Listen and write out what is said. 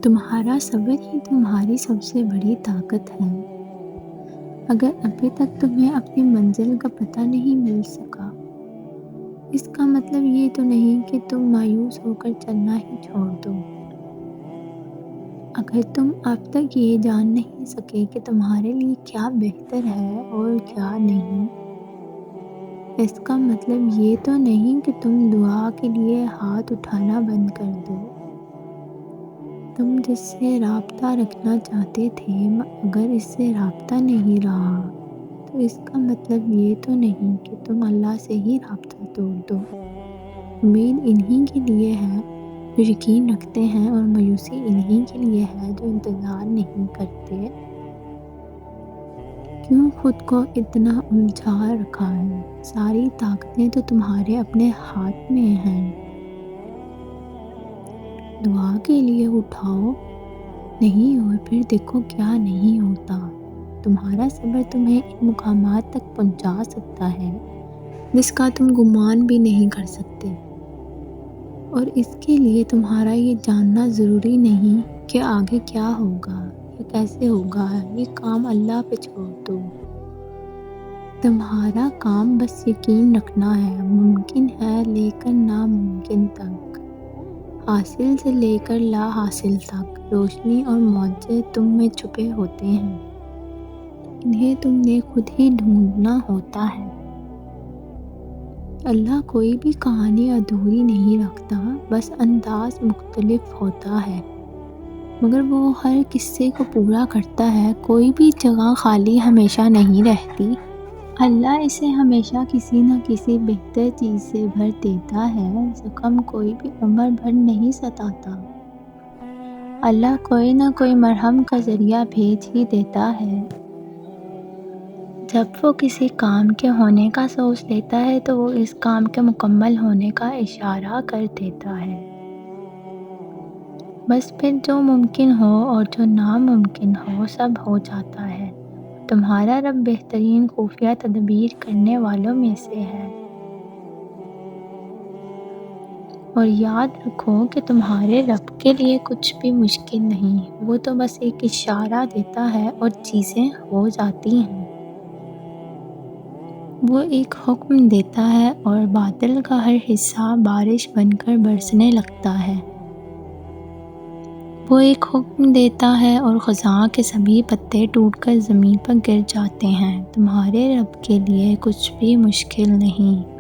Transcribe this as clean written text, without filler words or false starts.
تمہارا صبر ہی تمہاری سب سے بڑی طاقت ہے۔ اگر ابھی تک تمہیں اپنی منزل کا پتہ نہیں مل سکا، اس کا مطلب یہ تو نہیں کہ تم مایوس ہو کر چلنا ہی چھوڑ دو۔ اگر تم اب تک یہ جان نہیں سکے کہ تمہارے لیے کیا بہتر ہے اور کیا نہیں، اس کا مطلب یہ تو نہیں کہ تم دعا کے لیے ہاتھ اٹھانا بند کر دو۔ تم جس سے رابطہ رکھنا چاہتے تھے اگر اس سے رابطہ نہیں رہا تو اس کا مطلب یہ تو نہیں کہ تم اللہ سے ہی رابطہ توڑ دو۔ امید انہی کے لیے ہے جو یقین رکھتے ہیں، اور مایوسی انہی کے لیے ہے جو انتظار نہیں کرتے۔ کیوں خود کو اتنا الجھا رکھا ہے؟ ساری طاقتیں تو تمہارے اپنے ہاتھ میں ہیں۔ دعا کے لیے اٹھاؤ نہیں اور پھر دیکھو کیا نہیں ہوتا۔ تمہارا صبر تمہیں ان مقامات تک پہنچا سکتا ہے جس کا تم گمان بھی نہیں کر سکتے، اور اس کے لیے تمہارا یہ جاننا ضروری نہیں کہ آگے کیا ہوگا یا کیسے ہوگا۔ یہ کام اللہ پہ چھوڑ دو۔ تمہارا کام بس یقین رکھنا ہے۔ ممکن ہے لے کر ناممکن تک، حاصل سے لے کر لا حاصل تک، روشنی اور معجزے تم میں چھپے ہوتے ہیں۔ انہیں تم نے خود ہی ڈھونڈنا ہوتا ہے۔ اللہ کوئی بھی کہانی ادھوری نہیں رکھتا، بس انداز مختلف ہوتا ہے، مگر وہ ہر قصے کو پورا کرتا ہے۔ کوئی بھی جگہ خالی ہمیشہ نہیں رہتی۔ اللہ اسے ہمیشہ کسی نہ کسی بہتر چیز سے بھر دیتا ہے۔ زخم کوئی بھی عمر بھر نہیں ستاتا۔ اللہ کوئی نہ کوئی مرہم کا ذریعہ بھیج ہی دیتا ہے۔ جب وہ کسی کام کے ہونے کا سوچ لیتا ہے تو وہ اس کام کے مکمل ہونے کا اشارہ کر دیتا ہے۔ بس پھر جو ممکن ہو اور جو ناممکن ہو سب ہو جاتا ہے۔ تمہارا رب بہترین خفیہ تدبیر کرنے والوں میں سے ہے۔ اور یاد رکھو کہ تمہارے رب کے لیے کچھ بھی مشکل نہیں۔ وہ تو بس ایک اشارہ دیتا ہے اور چیزیں ہو جاتی ہیں۔ وہ ایک حکم دیتا ہے اور بادل کا ہر حصہ بارش بن کر برسنے لگتا ہے۔ وہ ایک حکم دیتا ہے اور خزاں کے سبھی پتے ٹوٹ کر زمین پر گر جاتے ہیں۔ تمہارے رب کے لیے کچھ بھی مشکل نہیں۔